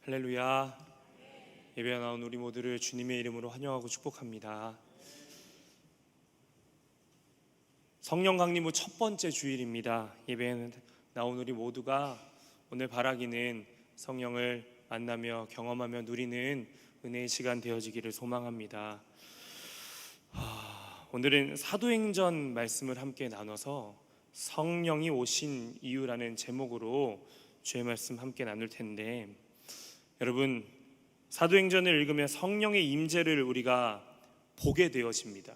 할렐루야. 예배에 나온 우리 모두를 주님의 이름으로 환영하고 축복합니다. 성령 강림 후 첫 번째 주일입니다. 예배에 나온 우리 모두가 오늘 바라기는 성령을 만나며 경험하며 누리는 은혜의 시간 되어지기를 소망합니다. 오늘은 사도행전 말씀을 함께 나눠서 성령이 오신 이유라는 제목으로 주의 말씀 함께 나눌 텐데, 여러분, 사도행전을 읽으면 성령의 임재를 우리가 보게 되어집니다.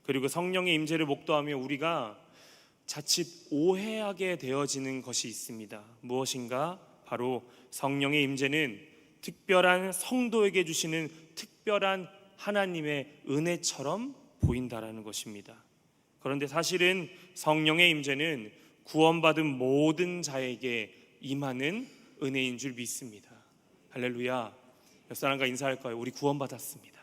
그리고 성령의 임재를 목도하며 우리가 자칫 오해하게 되어지는 것이 있습니다. 무엇인가? 바로 성령의 임재는 특별한 성도에게 주시는 특별한 하나님의 은혜처럼 보인다라는 것입니다. 그런데 사실은 성령의 임재는 구원받은 모든 자에게 임하는 은혜인 줄 믿습니다. 할렐루야. 옆 사람과 인사할까요? 우리 구원받았습니다.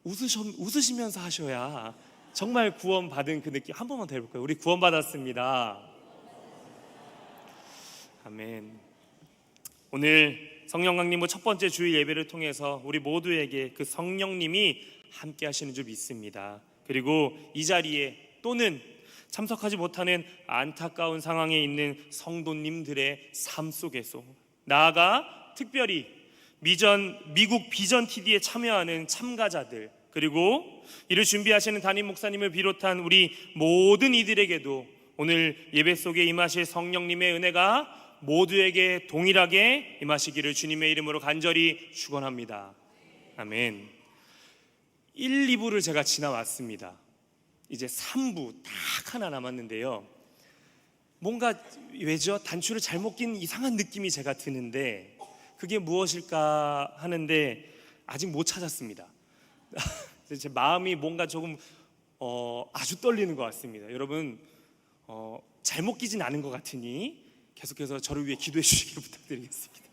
웃으시면서 하셔야 정말 구원받은 그 느낌. 한 번만 더 해볼까요? 우리 구원받았습니다. 아멘. 오늘 성령 강림 후 첫 번째 주일 예배를 통해서 우리 모두에게 그 성령님이 함께 하시는 줄 믿습니다. 그리고 이 자리에 또는 참석하지 못하는 안타까운 상황에 있는 성도님들의 삶 속에서, 나아가 특별히 미국 비전 TD에 참여하는 참가자들, 그리고 이를 준비하시는 담임 목사님을 비롯한 우리 모든 이들에게도 오늘 예배 속에 임하실 성령님의 은혜가 모두에게 동일하게 임하시기를 주님의 이름으로 간절히 축원합니다. 아멘. 1, 2부를 제가 지나왔습니다. 이제 3부 딱 하나 남았는데요, 뭔가 왜죠? 단추를 잘못 낀 이상한 느낌이 제가 드는데 그게 무엇일까 하는데 아직 못 찾았습니다. 제 마음이 뭔가 조금 아주 떨리는 것 같습니다. 여러분, 잘못 끼진 않은 것 같으니 계속해서 저를 위해 기도해 주시기를 부탁드리겠습니다.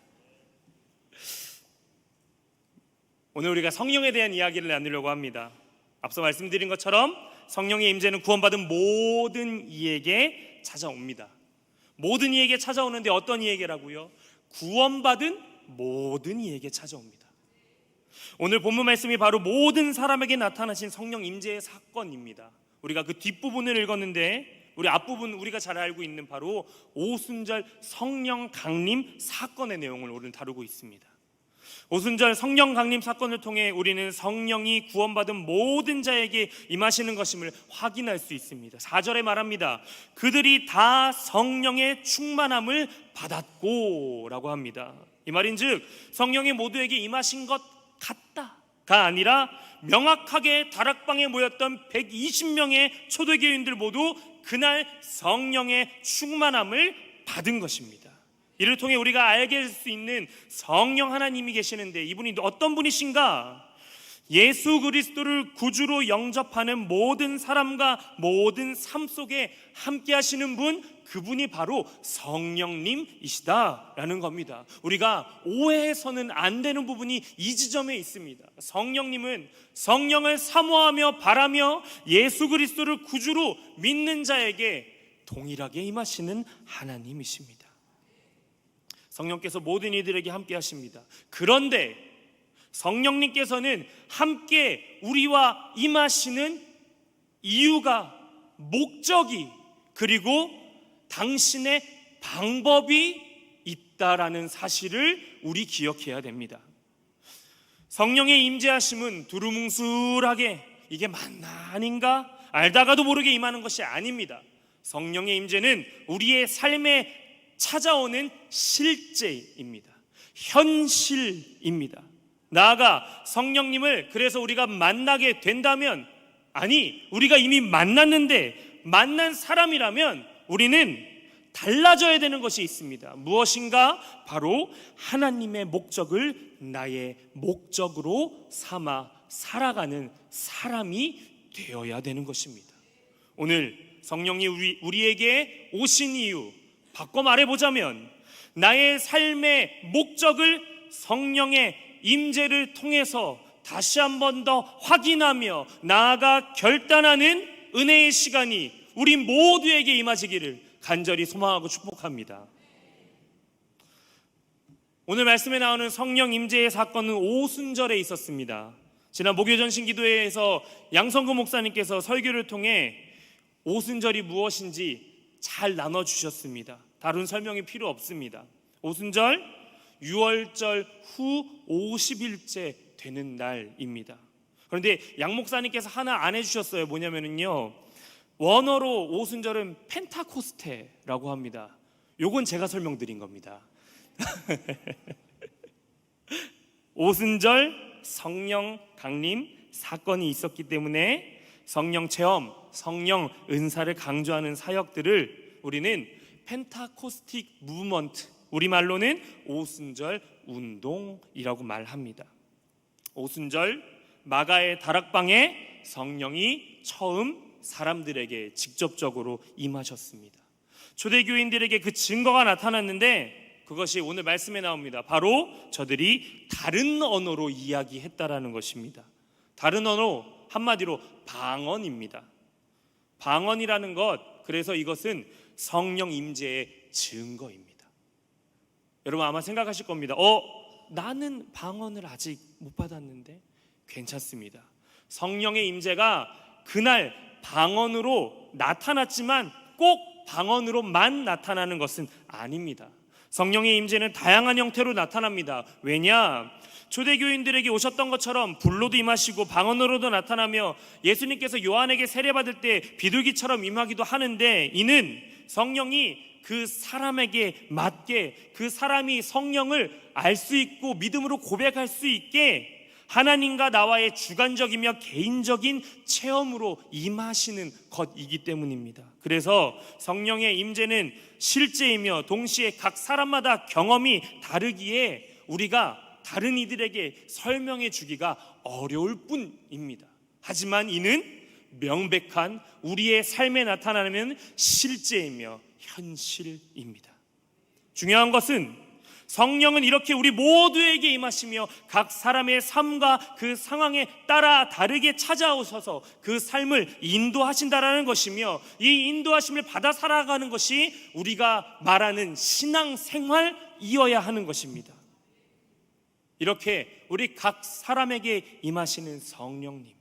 오늘 우리가 성령에 대한 이야기를 나누려고 합니다. 앞서 말씀드린 것처럼 성령의 임재는 구원받은 모든 이에게 찾아옵니다. 모든 이에게 찾아오는데 어떤 이에게라고요? 구원받은 모든 이에게 찾아옵니다. 오늘 본문 말씀이 바로 모든 사람에게 나타나신 성령 임재의 사건입니다. 우리가 그 뒷부분을 읽었는데 우리 앞부분, 우리가 잘 알고 있는 바로 오순절 성령 강림 사건의 내용을 오늘 다루고 있습니다. 오순절 성령 강림 사건을 통해 우리는 성령이 구원받은 모든 자에게 임하시는 것임을 확인할 수 있습니다. 4절에 말합니다. 그들이 다 성령의 충만함을 받았고 라고 합니다. 이 말인즉 성령이 모두에게 임하신 것 같다가 아니라 명확하게 다락방에 모였던 120명의 초대교인들 모두 그날 성령의 충만함을 받은 것입니다. 이를 통해 우리가 알게 될 수 있는 성령 하나님이 계시는데, 이분이 어떤 분이신가? 예수 그리스도를 구주로 영접하는 모든 사람과 모든 삶 속에 함께 하시는 분, 그분이 바로 성령님이시다라는 겁니다. 우리가 오해해서는 안 되는 부분이 이 지점에 있습니다. 성령님은 성령을 사모하며 바라며 예수 그리스도를 구주로 믿는 자에게 동일하게 임하시는 하나님이십니다. 성령께서 모든 이들에게 함께 하십니다. 그런데 성령님께서는 함께 우리와 임하시는 이유가, 목적이, 그리고 당신의 방법이 있다라는 사실을 우리 기억해야 됩니다. 성령의 임재하심은 두루뭉술하게 이게 맞나 아닌가 알다가도 모르게 임하는 것이 아닙니다. 성령의 임재는 우리의 삶에 찾아오는 실제입니다. 현실입니다. 나아가 성령님을 그래서 우리가 만나게 된다면, 아니 우리가 이미 만났는데 만난 사람이라면 우리는 달라져야 되는 것이 있습니다. 무엇인가? 바로 하나님의 목적을 나의 목적으로 삼아 살아가는 사람이 되어야 되는 것입니다. 오늘 성령이 우리에게 오신 이유, 바꿔 말해보자면 나의 삶의 목적을 성령의 임재를 통해서 다시 한 번 더 확인하며 나아가 결단하는 은혜의 시간이 우리 모두에게 임하시기를 간절히 소망하고 축복합니다. 오늘 말씀에 나오는 성령 임재의 사건은 오순절에 있었습니다. 지난 목요전신 기도회에서 양성구 목사님께서 설교를 통해 오순절이 무엇인지 잘 나눠주셨습니다. 다른 설명이 필요 없습니다. 오순절, 유월절 후 50일째 되는 날입니다. 그런데 양 목사님께서 하나 안 해주셨어요. 뭐냐면요, 원어로 오순절은 펜타코스테라고 합니다. 요건 제가 설명드린 겁니다. 오순절 성령 강림 사건이 있었기 때문에 성령 체험, 성령 은사를 강조하는 사역들을 우리는 펜타코스틱 무브먼트, 우리말로는 오순절 운동이라고 말합니다. 오순절 마가의 다락방에 성령이 처음 사람들에게 직접적으로 임하셨습니다. 초대교인들에게 그 증거가 나타났는데 그것이 오늘 말씀에 나옵니다. 바로 저들이 다른 언어로 이야기했다라는 것입니다. 다른 언어, 한마디로 방언입니다. 방언이라는 것, 그래서 이것은 성령 임재의 증거입니다. 여러분 아마 생각하실 겁니다. 나는 방언을 아직 못 받았는데. 괜찮습니다. 성령의 임재가 그날 방언으로 나타났지만 꼭 방언으로만 나타나는 것은 아닙니다. 성령의 임재는 다양한 형태로 나타납니다. 왜냐? 초대교인들에게 오셨던 것처럼 불로도 임하시고 방언으로도 나타나며 예수님께서 요한에게 세례받을 때 비둘기처럼 임하기도 하는데, 이는 성령이 그 사람에게 맞게, 그 사람이 성령을 알 수 있고 믿음으로 고백할 수 있게 하나님과 나와의 주관적이며 개인적인 체험으로 임하시는 것이기 때문입니다. 그래서 성령의 임재는 실제이며 동시에 각 사람마다 경험이 다르기에 우리가 다른 이들에게 설명해 주기가 어려울 뿐입니다. 하지만 이는 명백한 우리의 삶에 나타나는 실제이며 현실입니다. 중요한 것은 성령은 이렇게 우리 모두에게 임하시며 각 사람의 삶과 그 상황에 따라 다르게 찾아오셔서 그 삶을 인도하신다라는 것이며, 이 인도하심을 받아 살아가는 것이 우리가 말하는 신앙생활이어야 하는 것입니다. 이렇게 우리 각 사람에게 임하시는 성령님,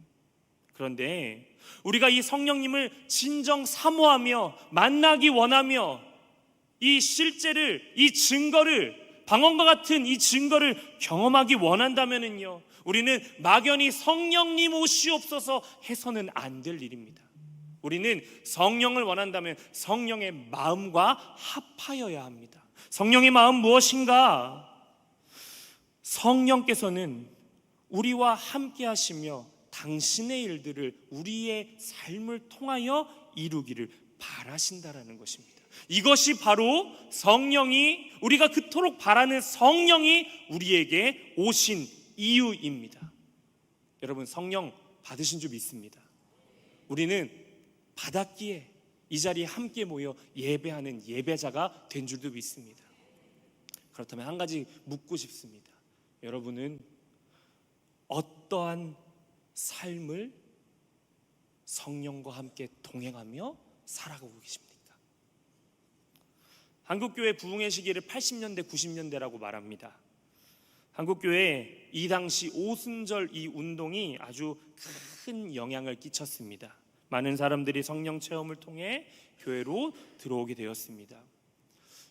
그런데 우리가 이 성령님을 진정 사모하며 만나기 원하며 이 실제를, 이 증거를, 방언과 같은 이 증거를 경험하기 원한다면은요, 우리는 막연히 성령님 오시옵소서 해서는 안 될 일입니다. 우리는 성령을 원한다면 성령의 마음과 합하여야 합니다. 성령의 마음 무엇인가? 성령께서는 우리와 함께 하시며 당신의 일들을 우리의 삶을 통하여 이루기를 바라신다라는 것입니다. 이것이 바로 성령이, 우리가 그토록 바라는 성령이 우리에게 오신 이유입니다. 여러분 성령 받으신 줄 믿습니다. 우리는 받았기에 이 자리에 함께 모여 예배하는 예배자가 된 줄도 믿습니다. 그렇다면 한 가지 묻고 싶습니다. 여러분은 어떠한 삶을 성령과 함께 동행하며 살아가고 계십니까? 한국교회 부흥의 시기를 80년대, 90년대라고 말합니다. 한국교회에 이 당시 오순절 이 운동이 아주 큰 영향을 끼쳤습니다. 많은 사람들이 성령 체험을 통해 교회로 들어오게 되었습니다.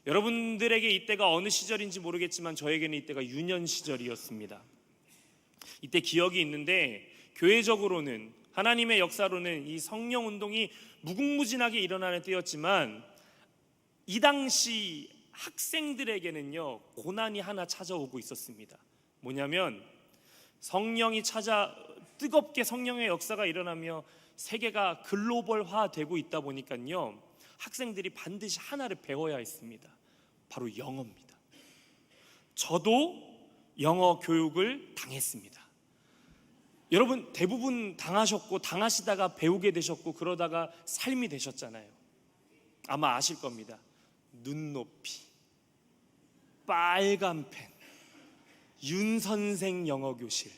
여러분들에게 이때가 어느 시절인지 모르겠지만 저에게는 이때가 유년 시절이었습니다. 이때 기억이 있는데, 교회적으로는, 하나님의 역사로는 이 성령 운동이 무궁무진하게 일어나는 때였지만 이 당시 학생들에게는요 고난이 하나 찾아오고 있었습니다. 뭐냐면 성령이 뜨겁게 성령의 역사가 일어나며 세계가 글로벌화되고 있다 보니까요 학생들이 반드시 하나를 배워야 했습니다. 바로 영어입니다. 저도 영어 교육을 당했습니다. 여러분 대부분 당하셨고 당하시다가 배우게 되셨고 그러다가 삶이 되셨잖아요. 아마 아실 겁니다. 눈높이, 빨간 펜, 윤선생 영어교실,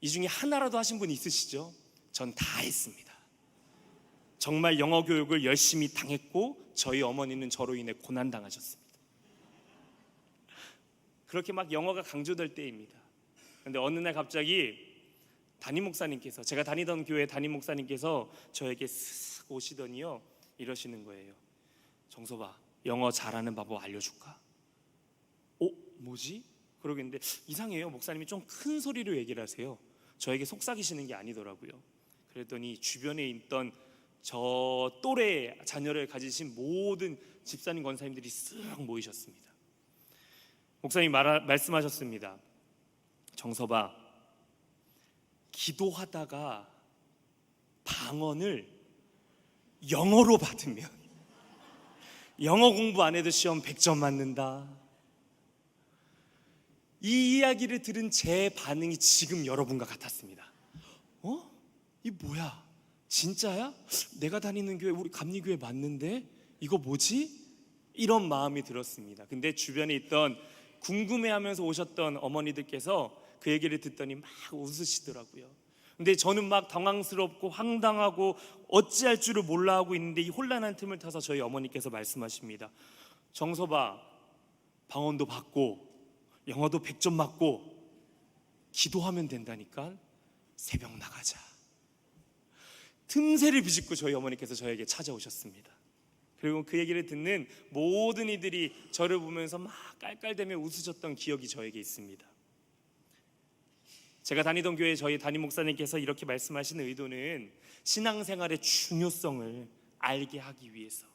이 중에 하나라도 하신 분 있으시죠? 전 다 했습니다. 정말 영어 교육을 열심히 당했고 저희 어머니는 저로 인해 고난당하셨습니다. 그렇게 막 영어가 강조될 때입니다. 그런데 어느 날 갑자기 담임 목사님께서, 제가 다니던 교회 담임 목사님께서 저에게 쓱 오시더니요 이러시는 거예요. 정서봐, 영어 잘하는 방법 알려줄까? 뭐지? 그러겠는데 이상해요. 목사님이 좀 큰 소리로 얘기를 하세요. 저에게 속삭이시는 게 아니더라고요. 그랬더니 주변에 있던 저 또래 자녀를 가지신 모든 집사님 권사님들이 쓱 모이셨습니다. 목사님이 말씀하셨습니다. 정서봐, 기도하다가 방언을 영어로 받으면 영어 공부 안 해도 시험 100점 맞는다. 이 이야기를 들은 제 반응이 지금 여러분과 같았습니다. 이 뭐야? 진짜야? 내가 다니는 교회, 우리 감리교회 맞는데? 이거 뭐지? 이런 마음이 들었습니다. 근데 주변에 있던 궁금해하면서 오셨던 어머니들께서 그 얘기를 듣더니 막 웃으시더라고요. 근데 저는 막 당황스럽고 황당하고 어찌할 줄을 몰라 하고 있는데 이 혼란한 틈을 타서 저희 어머니께서 말씀하십니다. 정서봐, 방언도 받고 영어도 100점 맞고 기도하면 된다니까 새벽 나가자. 틈새를 비집고 저희 어머니께서 저에게 찾아오셨습니다. 그리고 그 얘기를 듣는 모든 이들이 저를 보면서 막 깔깔대며 웃으셨던 기억이 저에게 있습니다. 제가 다니던 교회 저희 담임 목사님께서 이렇게 말씀하시는 의도는 신앙생활의 중요성을 알게 하기 위해서,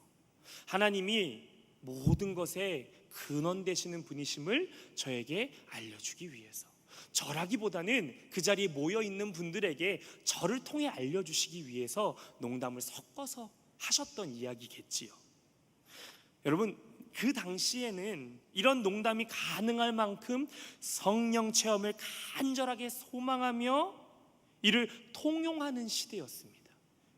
하나님이 모든 것에 근원 되시는 분이심을 저에게 알려주기 위해서, 저라기보다는 그 자리에 모여있는 분들에게 저를 통해 알려주시기 위해서 농담을 섞어서 하셨던 이야기겠지요. 여러분, 그 당시에는 이런 농담이 가능할 만큼 성령 체험을 간절하게 소망하며 이를 통용하는 시대였습니다.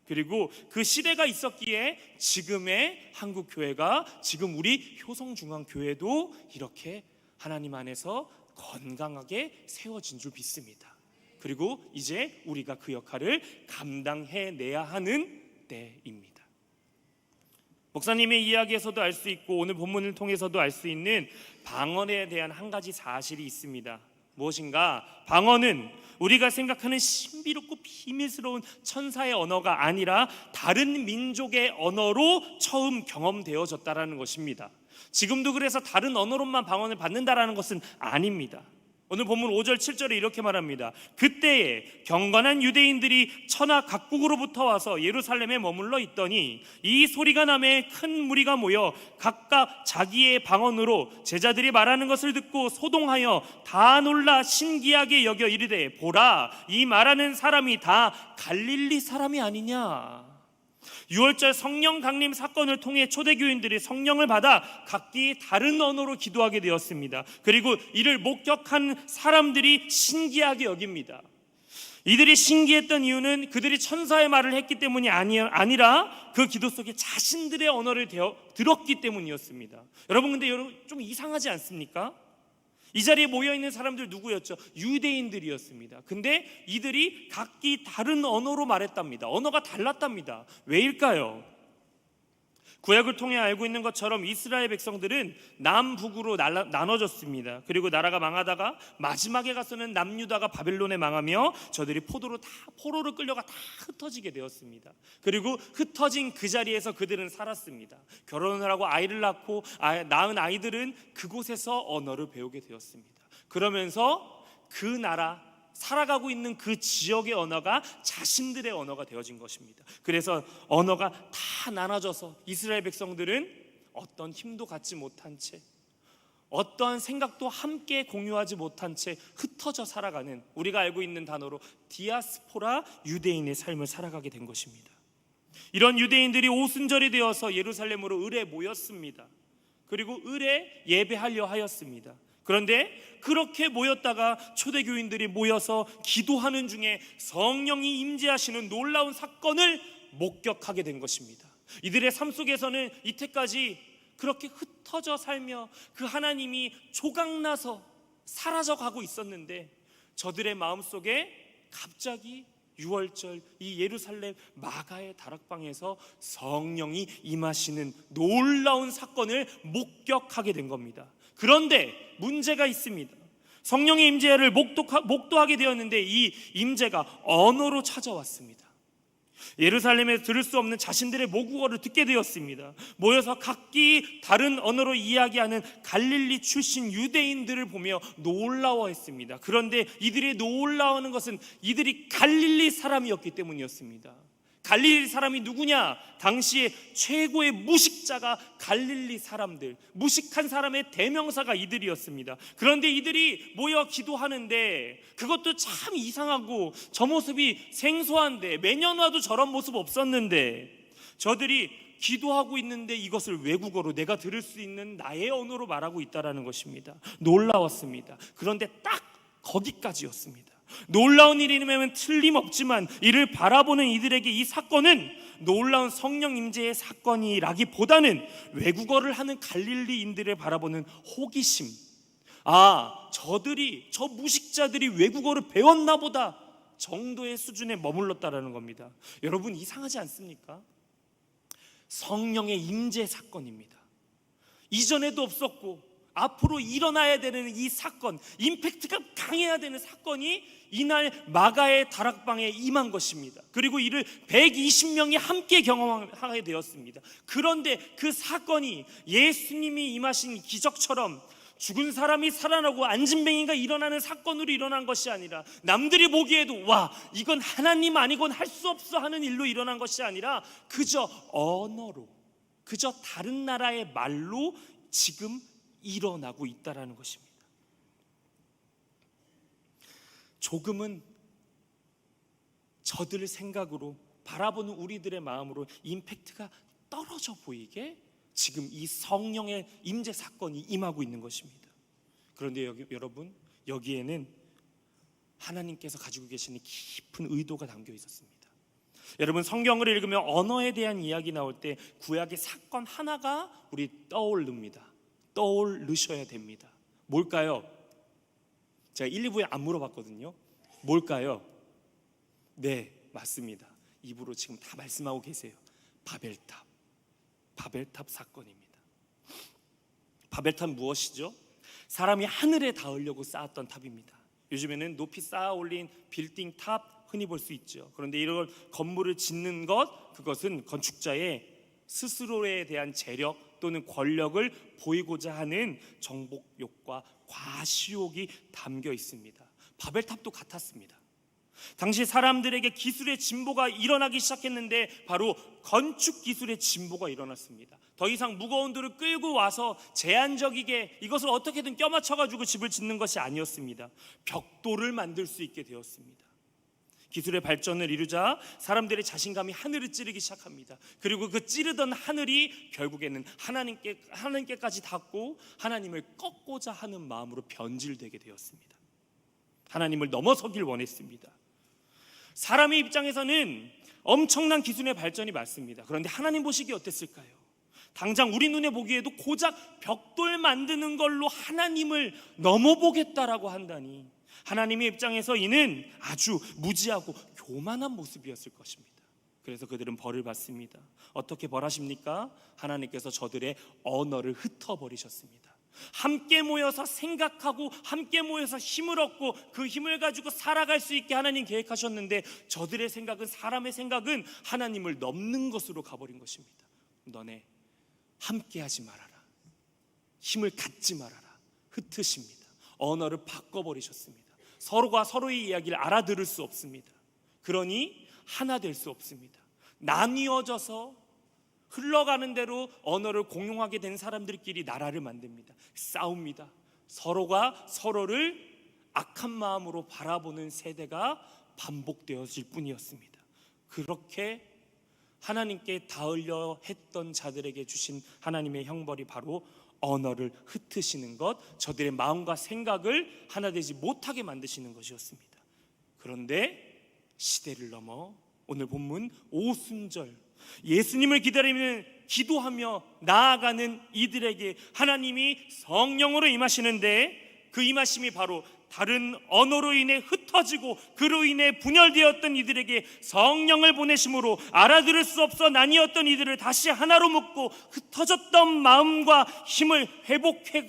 그리고 그 시대가 있었기에 지금의 한국교회가, 지금 우리 효성중앙교회도 이렇게 하나님 안에서 건강하게 세워진 줄 믿습니다. 그리고 이제 우리가 그 역할을 감당해내야 하는 때입니다. 목사님의 이야기에서도 알 수 있고 오늘 본문을 통해서도 알 수 있는 방언에 대한 한 가지 사실이 있습니다. 무엇인가? 방언은 우리가 생각하는 신비롭고 비밀스러운 천사의 언어가 아니라 다른 민족의 언어로 처음 경험되어졌다라는 것입니다. 지금도 그래서 다른 언어로만 방언을 받는다라는 것은 아닙니다. 오늘 본문 5절 7절에 이렇게 말합니다. 그때에 경건한 유대인들이 천하 각국으로부터 와서 예루살렘에 머물러 있더니 이 소리가 나매 큰 무리가 모여 각각 자기의 방언으로 제자들이 말하는 것을 듣고 소동하여 다 놀라 신기하게 여겨 이르되, 보라, 이 말하는 사람이 다 갈릴리 사람이 아니냐. 6월절 성령 강림 사건을 통해 초대교인들이 성령을 받아 각기 다른 언어로 기도하게 되었습니다. 그리고 이를 목격한 사람들이 신기하게 여깁니다. 이들이 신기했던 이유는 그들이 천사의 말을 했기 때문이 아니라 그 기도 속에 자신들의 언어를 들었기 때문이었습니다. 여러분, 근데 좀 이상하지 않습니까? 이 자리에 모여있는 사람들 누구였죠? 유대인들이었습니다. 근데 이들이 각기 다른 언어로 말했답니다. 언어가 달랐답니다. 왜일까요? 구약을 통해 알고 있는 것처럼 이스라엘 백성들은 남북으로 나눠졌습니다. 그리고 나라가 망하다가 마지막에 가서는 남유다가 바벨론에 망하며 저들이 포로로 끌려가 다 흩어지게 되었습니다. 그리고 흩어진 그 자리에서 그들은 살았습니다. 결혼을 하고 아이를 낳고 낳은 아이들은 그곳에서 언어를 배우게 되었습니다. 그러면서 그 나라, 살아가고 있는 그 지역의 언어가 자신들의 언어가 되어진 것입니다. 그래서 언어가 다 나눠져서 이스라엘 백성들은 어떤 힘도 갖지 못한 채, 어떠한 생각도 함께 공유하지 못한 채 흩어져 살아가는, 우리가 알고 있는 단어로 디아스포라 유대인의 삶을 살아가게 된 것입니다. 이런 유대인들이 오순절이 되어서 예루살렘으로 을에 모였습니다. 그리고 을에 예배하려 하였습니다. 그런데 그렇게 모였다가 초대교인들이 모여서 기도하는 중에 성령이 임재하시는 놀라운 사건을 목격하게 된 것입니다. 이들의 삶 속에서는 이때까지 그렇게 흩어져 살며 그 하나님이 조각나서 사라져가고 있었는데 저들의 마음속에 갑자기 유월절 이 예루살렘 마가의 다락방에서 성령이 임하시는 놀라운 사건을 목격하게 된 겁니다. 그런데 문제가 있습니다. 성령의 임재를 목도하게 되었는데 이 임재가 언어로 찾아왔습니다. 예루살렘에서 들을 수 없는 자신들의 모국어를 듣게 되었습니다. 모여서 각기 다른 언어로 이야기하는 갈릴리 출신 유대인들을 보며 놀라워했습니다. 그런데 이들이 놀라워하는 것은 이들이 갈릴리 사람이었기 때문이었습니다. 갈릴리 사람이 누구냐? 당시에 최고의 무식자가 갈릴리 사람들, 무식한 사람의 대명사가 이들이었습니다. 그런데 이들이 모여 기도하는데 그것도 참 이상하고 저 모습이 생소한데, 매년 와도 저런 모습 없었는데 저들이 기도하고 있는데 이것을 외국어로, 내가 들을 수 있는 나의 언어로 말하고 있다는 것입니다. 놀라웠습니다. 그런데 딱 거기까지였습니다. 놀라운 일이라면 틀림없지만 이를 바라보는 이들에게 이 사건은 놀라운 성령 임재의 사건이라기보다는 외국어를 하는 갈릴리인들을 바라보는 호기심, 저들이, 저 무식자들이 외국어를 배웠나 보다 정도의 수준에 머물렀다라는 겁니다. 여러분, 이상하지 않습니까? 성령의 임재 사건입니다. 이전에도 없었고 앞으로 일어나야 되는 이 사건, 임팩트가 강해야 되는 사건이 이날 마가의 다락방에 임한 것입니다. 그리고 이를 120명이 함께 경험하게 되었습니다. 그런데 그 사건이 예수님이 임하신 기적처럼 죽은 사람이 살아나고 안진뱅이가 일어나는 사건으로 일어난 것이 아니라, 남들이 보기에도 와, 이건 하나님 아니곤 할 수 없어 하는 일로 일어난 것이 아니라 그저 언어로, 그저 다른 나라의 말로 지금 일어나고 있다라는 것입니다. 조금은 저들 생각으로, 바라보는 우리들의 마음으로 임팩트가 떨어져 보이게 지금 이 성령의 임재 사건이 임하고 있는 것입니다. 그런데 여러분, 여기에는 하나님께서 가지고 계시는 깊은 의도가 담겨 있었습니다. 여러분, 성경을 읽으면 언어에 대한 이야기 나올 때 구약의 사건 하나가 우리 떠오르셔야 됩니다. 뭘까요? 제가 1, 2부에 안 물어봤거든요. 뭘까요? 네, 맞습니다. 입으로 지금 다 말씀하고 계세요. 바벨탑 사건입니다. 바벨탑 무엇이죠? 사람이 하늘에 닿으려고 쌓았던 탑입니다. 요즘에는 높이 쌓아 올린 빌딩 탑 흔히 볼 수 있죠. 그런데 이런 건물을 짓는 그것은 건축자의 스스로에 대한 재력 또는 권력을 보이고자 하는 정복욕과 과시욕이 담겨 있습니다. 바벨탑도 같았습니다. 당시 사람들에게 기술의 진보가 일어나기 시작했는데 바로 건축 기술의 진보가 일어났습니다. 더 이상 무거운 돌을 끌고 와서 제한적이게 이것을 어떻게든 껴맞춰가지고 집을 짓는 것이 아니었습니다. 벽돌을 만들 수 있게 되었습니다. 기술의 발전을 이루자 사람들의 자신감이 하늘을 찌르기 시작합니다. 그리고 그 찌르던 하늘이 결국에는 하나님께까지 닿고 하나님을 꺾고자 하는 마음으로 변질되게 되었습니다. 하나님을 넘어서길 원했습니다. 사람의 입장에서는 엄청난 기술의 발전이 맞습니다. 그런데 하나님 보시기에 어땠을까요? 당장 우리 눈에 보기에도 고작 벽돌 만드는 걸로 하나님을 넘어보겠다라고 한다니, 하나님의 입장에서 이는 아주 무지하고 교만한 모습이었을 것입니다. 그래서 그들은 벌을 받습니다. 어떻게 벌하십니까? 하나님께서 저들의 언어를 흩어버리셨습니다. 함께 모여서 생각하고 함께 모여서 힘을 얻고 그 힘을 가지고 살아갈 수 있게 하나님 계획하셨는데, 저들의 생각은, 사람의 생각은 하나님을 넘는 것으로 가버린 것입니다. 너네 함께 하지 말아라, 힘을 갖지 말아라, 흩으십니다. 언어를 바꿔버리셨습니다. 서로가 서로의 이야기를 알아들을 수 없습니다. 그러니 하나 될 수 없습니다. 나뉘어져서 흘러가는 대로 언어를 공용하게 된 사람들끼리 나라를 만듭니다. 싸웁니다. 서로가 서로를 악한 마음으로 바라보는 세대가 반복되었을 뿐이었습니다. 그렇게 하나님께 닿으려 했던 자들에게 주신 하나님의 형벌이 바로 언어를 흩으시는 것, 저들의 마음과 생각을 하나 되지 못하게 만드시는 것이었습니다. 그런데 시대를 넘어 오늘 본문 오순절, 예수님을 기다리며 기도하며 나아가는 이들에게 하나님이 성령으로 임하시는데 그 임하심이 바로 다른 언어로 인해 흩어지고 그로 인해 분열되었던 이들에게 성령을 보내심으로 알아들을 수 없어 나뉘었던 이들을 다시 하나로 묶고 흩어졌던 마음과 힘을 회복해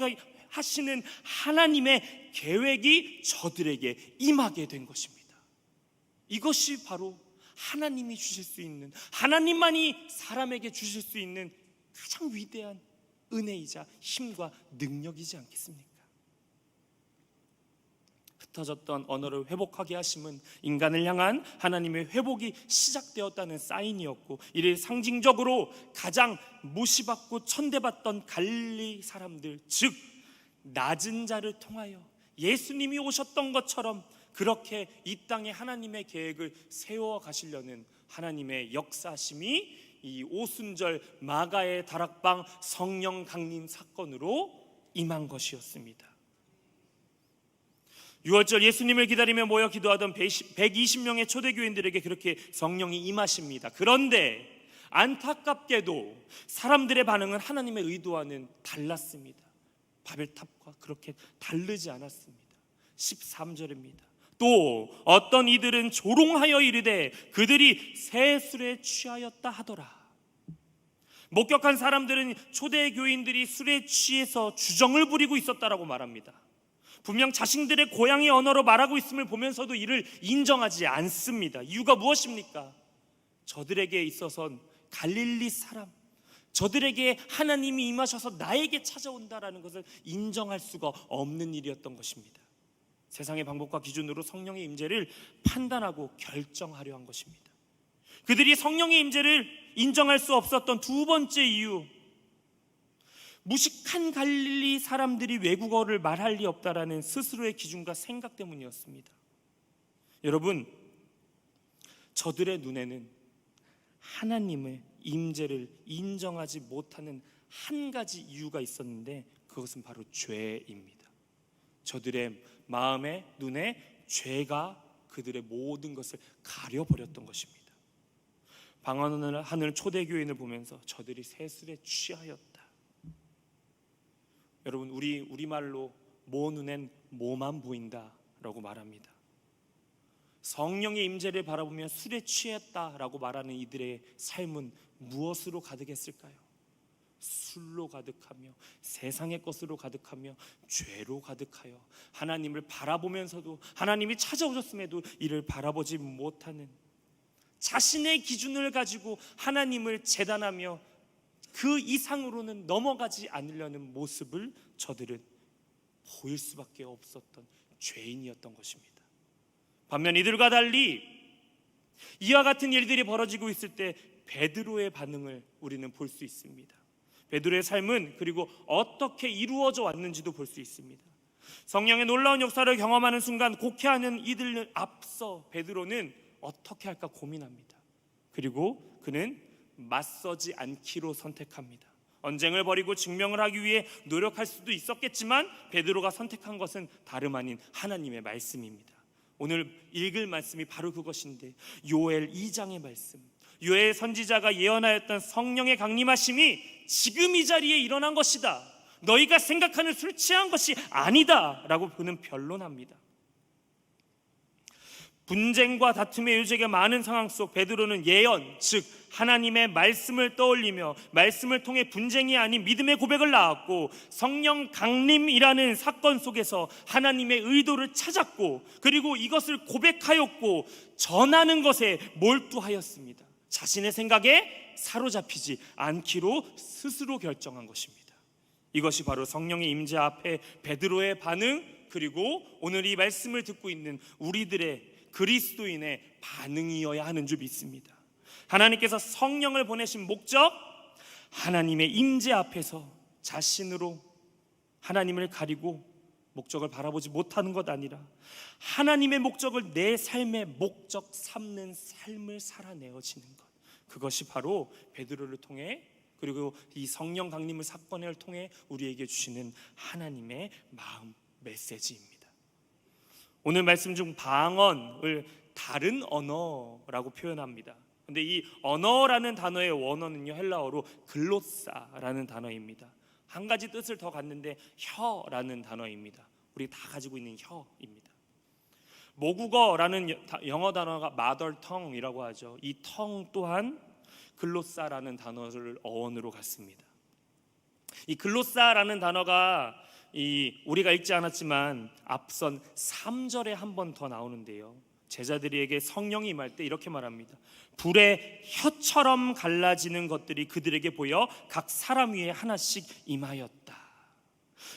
하시는 하나님의 계획이 저들에게 임하게 된 것입니다. 이것이 바로 하나님이 주실 수 있는, 하나님만이 사람에게 주실 수 있는 가장 위대한 은혜이자 힘과 능력이지 않겠습니까? 흩어졌던 언어를 회복하게 하심은 인간을 향한 하나님의 회복이 시작되었다는 사인이었고, 이를 상징적으로 가장 무시받고 천대받던 갈릴리 사람들, 즉 낮은 자를 통하여 예수님이 오셨던 것처럼 그렇게 이 땅에 하나님의 계획을 세워 가시려는 하나님의 역사심이 이 오순절 마가의 다락방 성령 강림 사건으로 임한 것이었습니다. 6월절 예수님을 기다리며 모여 기도하던 120명의 초대교인들에게 그렇게 성령이 임하십니다. 그런데 안타깝게도 사람들의 반응은 하나님의 의도와는 달랐습니다. 바벨탑과 그렇게 다르지 않았습니다. 13절입니다. 또 어떤 이들은 조롱하여 이르되 그들이 새 술에 취하였다 하더라. 목격한 사람들은 초대교인들이 술에 취해서 주정을 부리고 있었다라고 말합니다. 분명 자신들의 고향의 언어로 말하고 있음을 보면서도 이를 인정하지 않습니다. 이유가 무엇입니까? 저들에게 있어선 갈릴리 사람, 저들에게 하나님이 임하셔서 나에게 찾아온다라는 것을 인정할 수가 없는 일이었던 것입니다. 세상의 방법과 기준으로 성령의 임재를 판단하고 결정하려 한 것입니다. 그들이 성령의 임재를 인정할 수 없었던 두 번째 이유, 무식한 갈릴리 사람들이 외국어를 말할 리 없다라는 스스로의 기준과 생각 때문이었습니다. 여러분, 저들의 눈에는 하나님의 임재를 인정하지 못하는 한 가지 이유가 있었는데 그것은 바로 죄입니다. 저들의 마음에 눈에 죄가 그들의 모든 것을 가려버렸던 것입니다. 방언을 하는 초대교인을 보면서 저들이 새술에 취하였다. 여러분, 우리말로 모 눈엔 뭐만 보인다라고 말합니다. 성령의 임재를 바라보며 술에 취했다라고 말하는 이들의 삶은 무엇으로 가득했을까요? 술로 가득하며 세상의 것으로 가득하며 죄로 가득하여 하나님을 바라보면서도 하나님이 찾아오셨음에도 이를 바라보지 못하는, 자신의 기준을 가지고 하나님을 재단하며 그 이상으로는 넘어가지 않으려는 모습을 저들은 보일 수밖에 없었던 죄인이었던 것입니다. 반면 이들과 달리 이와 같은 일들이 벌어지고 있을 때 베드로의 반응을 우리는 볼 수 있습니다. 베드로의 삶은 그리고 어떻게 이루어져 왔는지도 볼 수 있습니다. 성령의 놀라운 역사를 경험하는 순간 곡해하는 이들 앞서 베드로는 어떻게 할까 고민합니다. 그리고 그는 맞서지 않기로 선택합니다. 언쟁을 벌이고 증명을 하기 위해 노력할 수도 있었겠지만 베드로가 선택한 것은 다름 아닌 하나님의 말씀입니다. 오늘 읽을 말씀이 바로 그것인데, 요엘 2장의 말씀, 요엘 선지자가 예언하였던 성령의 강림하심이 지금 이 자리에 일어난 것이다, 너희가 생각하는 술 취한 것이 아니다 라고 그는 변론합니다. 분쟁과 다툼의 요지가 많은 상황 속 베드로는 예언, 즉 하나님의 말씀을 떠올리며 말씀을 통해 분쟁이 아닌 믿음의 고백을 낳았고, 성령 강림이라는 사건 속에서 하나님의 의도를 찾았고, 그리고 이것을 고백하였고 전하는 것에 몰두하였습니다. 자신의 생각에 사로잡히지 않기로 스스로 결정한 것입니다. 이것이 바로 성령의 임재 앞에 베드로의 반응, 그리고 오늘 이 말씀을 듣고 있는 우리들의 그리스도인의 반응이어야 하는 줄 믿습니다. 하나님께서 성령을 보내신 목적, 하나님의 임재 앞에서 자신으로 하나님을 가리고 목적을 바라보지 못하는 것 아니라 하나님의 목적을 내 삶의 목적 삼는 삶을 살아내어지는 것, 그것이 바로 베드로를 통해, 그리고 이 성령 강림을 사건을 통해 우리에게 주시는 하나님의 마음 메시지입니다. 오늘 말씀 중 방언을 다른 언어라고 표현합니다. 근데 이 언어라는 단어의 원어는요, 헬라어로 글로사라는 단어입니다. 한 가지 뜻을 더 갖는데 혀라는 단어입니다. 우리 다 가지고 있는 혀입니다. 모국어라는 영어 단어가 mother tongue이라고 하죠. 이 tongue 또한 글로사라는 단어를 어원으로 갖습니다. 이 글로사라는 단어가 우리가 읽지 않았지만 앞선 3절에 한 번 더 나오는데요, 제자들에게 성령이 임할 때 이렇게 말합니다. 불의 혀처럼 갈라지는 것들이 그들에게 보여 각 사람 위에 하나씩 임하였다.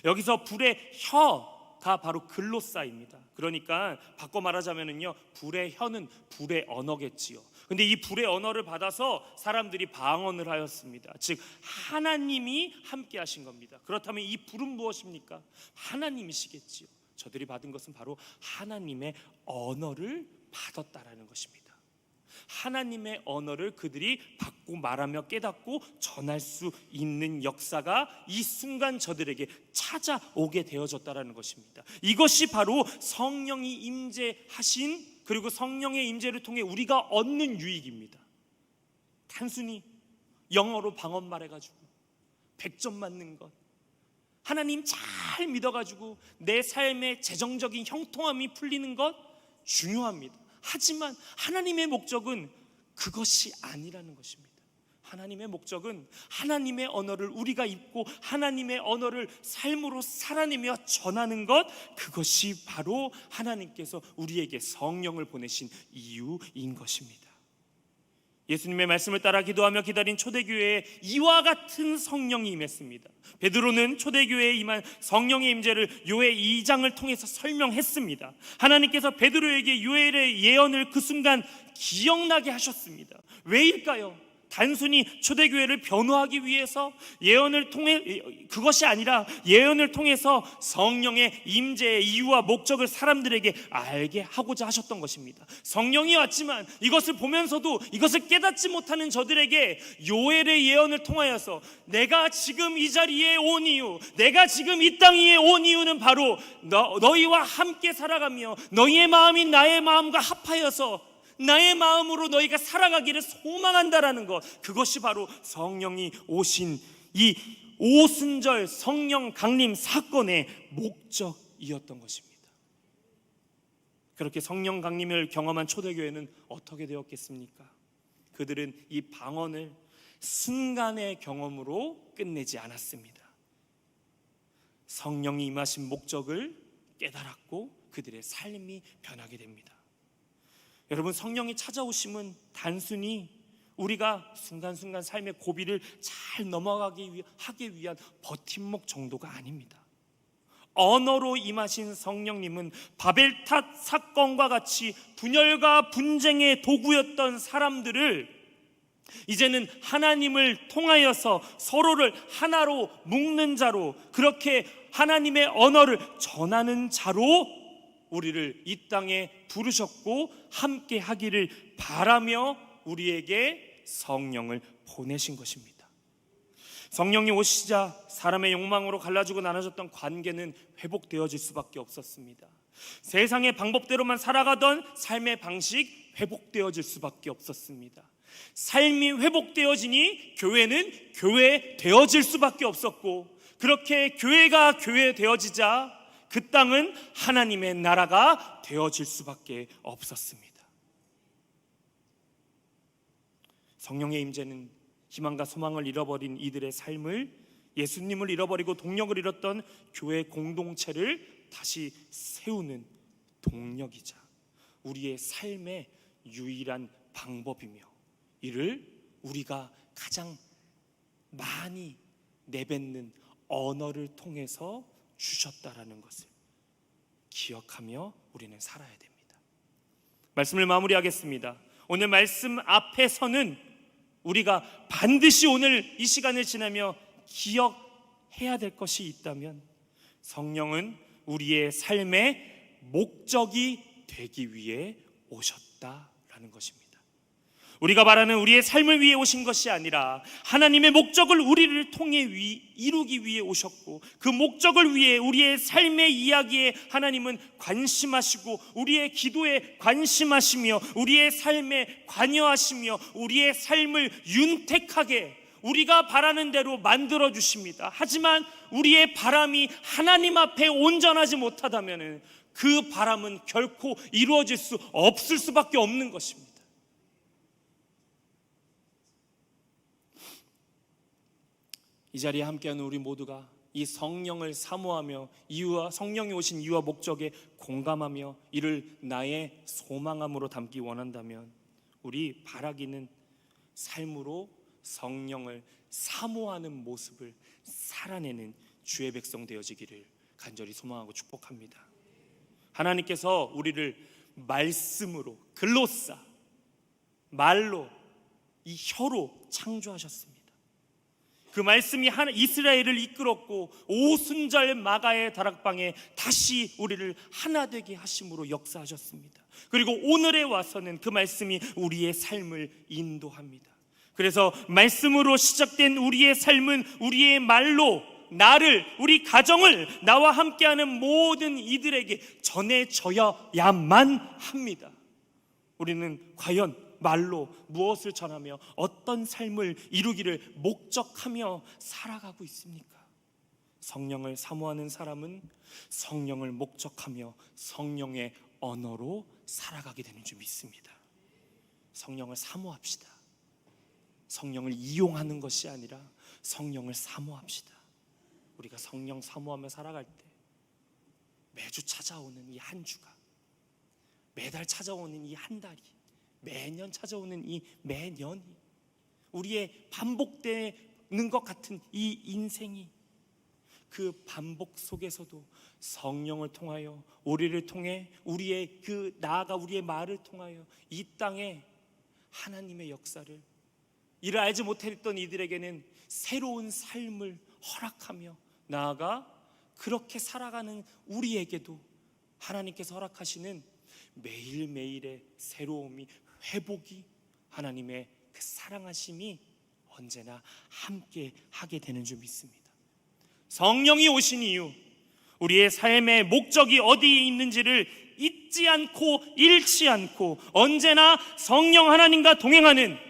여기서 불의 혀가 바로 글로사입니다. 그러니까 바꿔 말하자면요, 불의 혀는 불의 언어겠지요. 근데 이 불의 언어를 받아서 사람들이 방언을 하였습니다. 즉 하나님이 함께 하신 겁니다. 그렇다면 이 불은 무엇입니까? 하나님이시겠지요. 저들이 받은 것은 바로 하나님의 언어를 받았다라는 것입니다. 하나님의 언어를 그들이 받고 말하며 깨닫고 전할 수 있는 역사가 이 순간 저들에게 찾아오게 되어졌다라는 것입니다. 이것이 바로 성령이 임재하신, 그리고 성령의 임재를 통해 우리가 얻는 유익입니다. 단순히 영어로 방언 말해가지고 100점 맞는 것, 하나님 잘 믿어가지고 내 삶의 재정적인 형통함이 풀리는 것 중요합니다. 하지만 하나님의 목적은 그것이 아니라는 것입니다. 하나님의 목적은 하나님의 언어를 우리가 읽고 하나님의 언어를 삶으로 살아내며 전하는 것, 그것이 바로 하나님께서 우리에게 성령을 보내신 이유인 것입니다. 예수님의 말씀을 따라 기도하며 기다린 초대교회에 이와 같은 성령이 임했습니다. 베드로는 초대교회에 임한 성령의 임재를 요엘 2장을 통해서 설명했습니다. 하나님께서 베드로에게 요엘의 예언을 그 순간 기억나게 하셨습니다. 왜일까요? 단순히 초대교회를 변호하기 위해서 예언을 통해, 그것이 아니라 예언을 통해서 성령의 임재의 이유와 목적을 사람들에게 알게 하고자 하셨던 것입니다. 성령이 왔지만 이것을 보면서도 이것을 깨닫지 못하는 저들에게 요엘의 예언을 통하여서 내가 지금 이 자리에 온 이유, 내가 지금 이 땅 위에 온 이유는 바로 너희와 함께 살아가며 너희의 마음이 나의 마음과 합하여서 나의 마음으로 너희가 살아가기를 소망한다라는 것, 그것이 바로 성령이 오신 이 오순절 성령 강림 사건의 목적이었던 것입니다. 그렇게 성령 강림을 경험한 초대교회는 어떻게 되었겠습니까? 그들은 이 방언을 순간의 경험으로 끝내지 않았습니다. 성령이 임하신 목적을 깨달았고 그들의 삶이 변하게 됩니다. 여러분, 성령이 찾아오심은 단순히 우리가 순간순간 삶의 고비를 잘 넘어가기 하기 위한 버팀목 정도가 아닙니다. 언어로 임하신 성령님은 바벨탑 사건과 같이 분열과 분쟁의 도구였던 사람들을 이제는 하나님을 통하여서 서로를 하나로 묶는 자로, 그렇게 하나님의 언어를 전하는 자로 우리를 이 땅에 부르셨고 함께 하기를 바라며 우리에게 성령을 보내신 것입니다. 성령이 오시자 사람의 욕망으로 갈라지고 나눠졌던 관계는 회복되어질 수밖에 없었습니다. 세상의 방법대로만 살아가던 삶의 방식 회복되어질 수밖에 없었습니다. 삶이 회복되어지니 교회는 교회되어질 수밖에 없었고, 그렇게 교회가 교회되어지자 그 땅은 하나님의 나라가 되어질 수밖에 없었습니다. 성령의 임재는 희망과 소망을 잃어버린 이들의 삶을, 예수님을 잃어버리고 동력을 잃었던 교회 공동체를 다시 세우는 동력이자 우리의 삶의 유일한 방법이며, 이를 우리가 가장 많이 내뱉는 언어를 통해서 주셨다라는 것을 기억하며 우리는 살아야 됩니다. 말씀을 마무리하겠습니다. 오늘 말씀 앞에서는 우리가 반드시 오늘 이 시간을 지나며 기억해야 될 것이 있다면, 성령은 우리의 삶의 목적이 되기 위해 오셨다라는 것입니다. 우리가 말하는 우리의 삶을 위해 오신 것이 아니라 하나님의 목적을 우리를 통해 이루기 위해 오셨고, 그 목적을 위해 우리의 삶의 이야기에 하나님은 관심하시고 우리의 기도에 관심하시며 우리의 삶에 관여하시며 우리의 삶을 윤택하게, 우리가 바라는 대로 만들어 주십니다. 하지만 우리의 바람이 하나님 앞에 온전하지 못하다면 그 바람은 결코 이루어질 수 없을 수밖에 없는 것입니다. 이 자리에 함께하는 우리 모두가 이 성령을 사모하며 이유와 성령이 오신 이유와 목적에 공감하며 이를 나의 소망함으로 담기 원한다면 우리 바라기는 삶으로 성령을 사모하는 모습을 살아내는 주의 백성 되어지기를 간절히 소망하고 축복합니다. 하나님께서 우리를 말씀으로, 글로사, 말로, 이 혀로 창조하셨습니다. 그 말씀이 이스라엘을 이끌었고 오순절 마가의 다락방에 다시 우리를 하나 되게 하심으로 역사하셨습니다. 그리고 오늘에 와서는 그 말씀이 우리의 삶을 인도합니다. 그래서 말씀으로 시작된 우리의 삶은 우리의 말로 나를, 우리 가정을, 나와 함께하는 모든 이들에게 전해져야만 합니다. 우리는 과연 말로 무엇을 전하며 어떤 삶을 이루기를 목적하며 살아가고 있습니까? 성령을 사모하는 사람은 성령을 목적하며 성령의 언어로 살아가게 되는 줄 믿습니다. 성령을 사모합시다. 성령을 이용하는 것이 아니라 성령을 사모합시다. 우리가 성령 사모하며 살아갈 때 매주 찾아오는 이 한 주가, 매달 찾아오는 이 한 달이, 매년 찾아오는 이 매년이, 우리의 반복되는 것 같은 이 인생이, 그 반복 속에서도 성령을 통하여, 우리를 통해, 우리의 나아가 우리의 말을 통하여 이 땅에 하나님의 역사를, 이를 알지 못했던 이들에게는 새로운 삶을 허락하며, 나아가 그렇게 살아가는 우리에게도 하나님께서 허락하시는 매일매일의 새로움이, 회복이, 하나님의 그 사랑하심이 언제나 함께 하게 되는 줄 믿습니다. 성령이 오신 이유, 우리의 삶의 목적이 어디에 있는지를 잊지 않고 잃지 않고 언제나 성령 하나님과 동행하는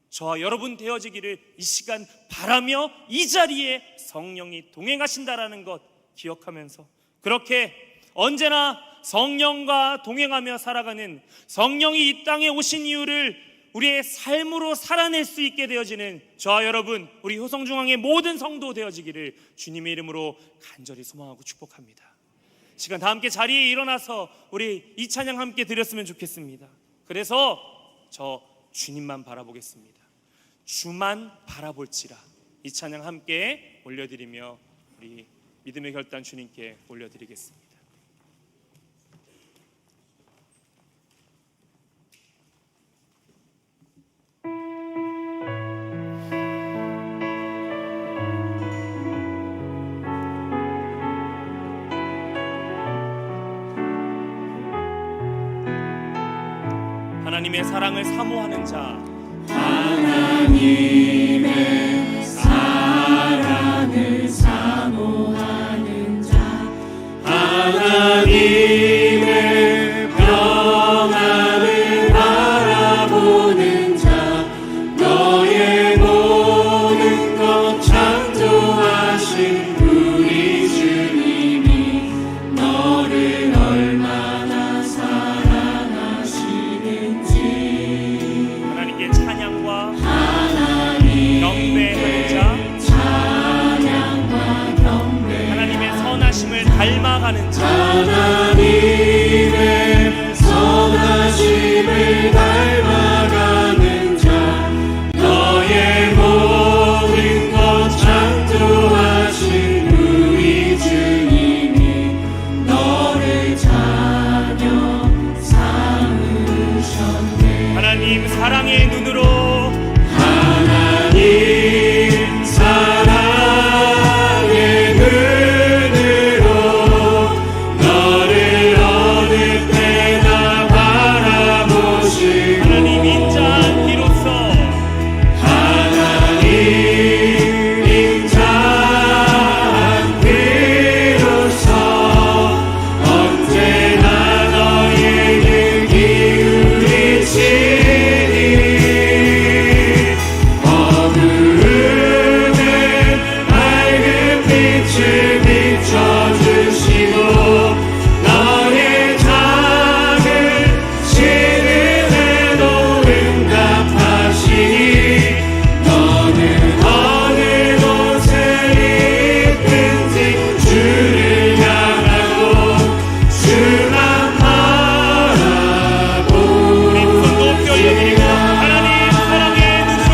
저와 여러분 되어지기를 이 시간 바라며 이 자리에 성령이 동행하신다라는 것 기억하면서, 그렇게 언제나 성령과 동행하며 살아가는, 성령이 이 땅에 오신 이유를 우리의 삶으로 살아낼 수 있게 되어지는 저와 여러분, 우리 효성중앙의 모든 성도 되어지기를 주님의 이름으로 간절히 소망하고 축복합니다. 시간 다 함께 자리에 일어나서 우리 이 찬양 함께 드렸으면 좋겠습니다. 그래서 저 주님만 바라보겠습니다. 주만 바라볼지라, 이 찬양 함께 올려드리며 우리 믿음의 결단 주님께 올려드리겠습니다. 하나님의 사랑을 사모하는 자, 하나님의 사랑을 사모하는 자, 하나님의 평안을 바라보는 자, 너의 모든 것 창조하신 우리 주님이 너를 얼마나 사랑하시는지 하나님께 찬양과 경배하는 자, 하나님의 선하심을 닮아가는 자, 하나님의 선하심을 닮아가는 자, 너의 모든 것 창조하신 우리 주님이 너를 자녀 삼으셨네. 하나님 사랑의 눈으로, 하나님 사랑의 눈으로 너를 비춰주시고 너의 작은 시름에도 응답하시니 너는 어느 곳에 있든지 주를 향하고 주만 바라보 우리 손 높이 올려드리고 하나님 사랑의 눈으로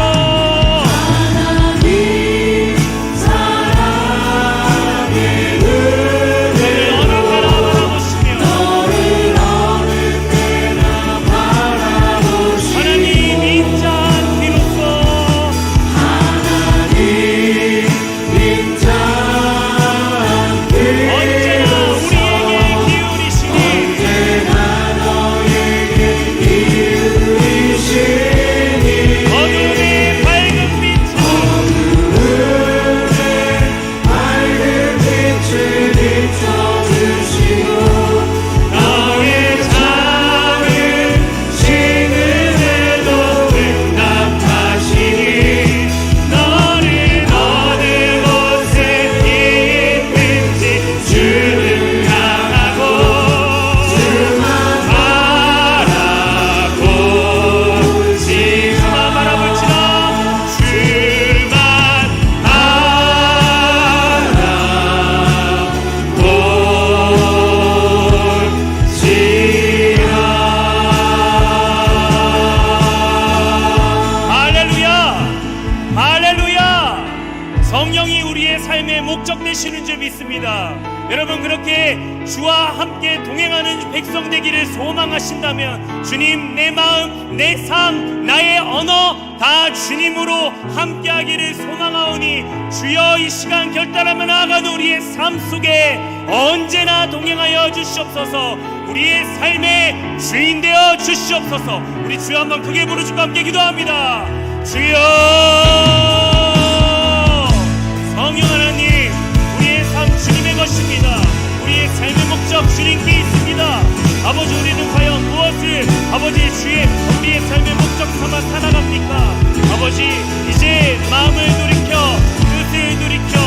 성령이 우리의 삶의 목적 되시는 줄 믿습니다. 여러분 그렇게 주와 함께 동행하는 백성 되기를 소망하신다면 주님 내 마음, 내 삶, 나의 언어 다 주님으로 함께하기를 소망하오니 주여 이 시간 결단하며 나아가는 우리의 삶 속에 언제나 동행하여 주시옵소서. 우리의 삶의 주인 되어 주시옵소서. 우리 주여 한번 크게 부르시고 함께 기도합니다. 주여 성령 하나님 우리의 삶 주님의 것입니다. 우리의 삶의 목적 주님께 있습니다. 아버지 우리는 과연 무엇을 아버지 우리의 삶의 목적 삼아 살아갑니까? 아버지 이제 마음을 돌이켜 뜻을 돌이켜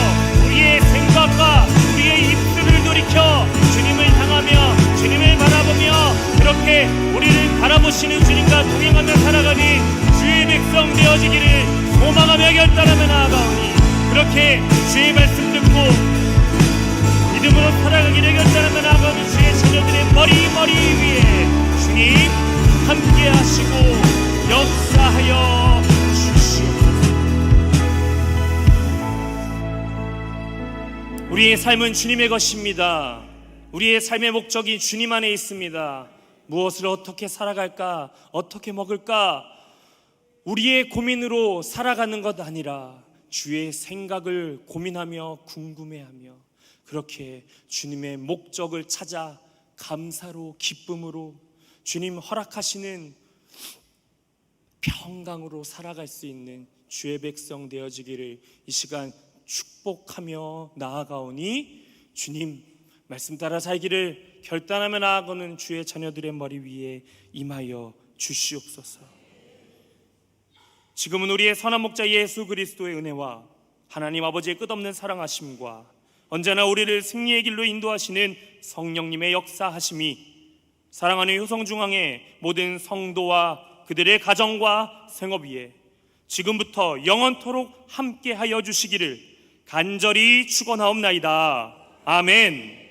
우리의 생각과 우리의 입술을 돌이켜 주님을 향하며 주님을 바라보며 그렇게 우리를 바라보시는 주님과 동행하며 살아가는 주의 백성 되어지기를 소망하며 결단하며 나아가오니 그렇게 주의 말씀 듣고 믿음으로 살아가기를 결단하며 나아가는 주의 자녀들의 머리 위에 주님 함께 하시고 역사하여 주시옵소서. 우리의 삶은 주님의 것입니다. 우리의 삶의 목적이 주님 안에 있습니다. 무엇을 어떻게 살아갈까, 어떻게 먹을까 우리의 고민으로 살아가는 것 아니라 주의 생각을 고민하며 궁금해하며 그렇게 주님의 목적을 찾아 감사로 기쁨으로 주님 허락하시는 평강으로 살아갈 수 있는 주의 백성 되어지기를 이 시간 축복하며 나아가오니 주님 말씀 따라 살기를 결단하며 나아가는 주의 자녀들의 머리 위에 임하여 주시옵소서. 지금은 우리의 선한 목자 예수 그리스도의 은혜와 하나님 아버지의 끝없는 사랑하심과 언제나 우리를 승리의 길로 인도하시는 성령님의 역사하심이 사랑하는 효성중앙의 모든 성도와 그들의 가정과 생업 위에 지금부터 영원토록 함께하여 주시기를 간절히 축원하옵나이다. 아멘.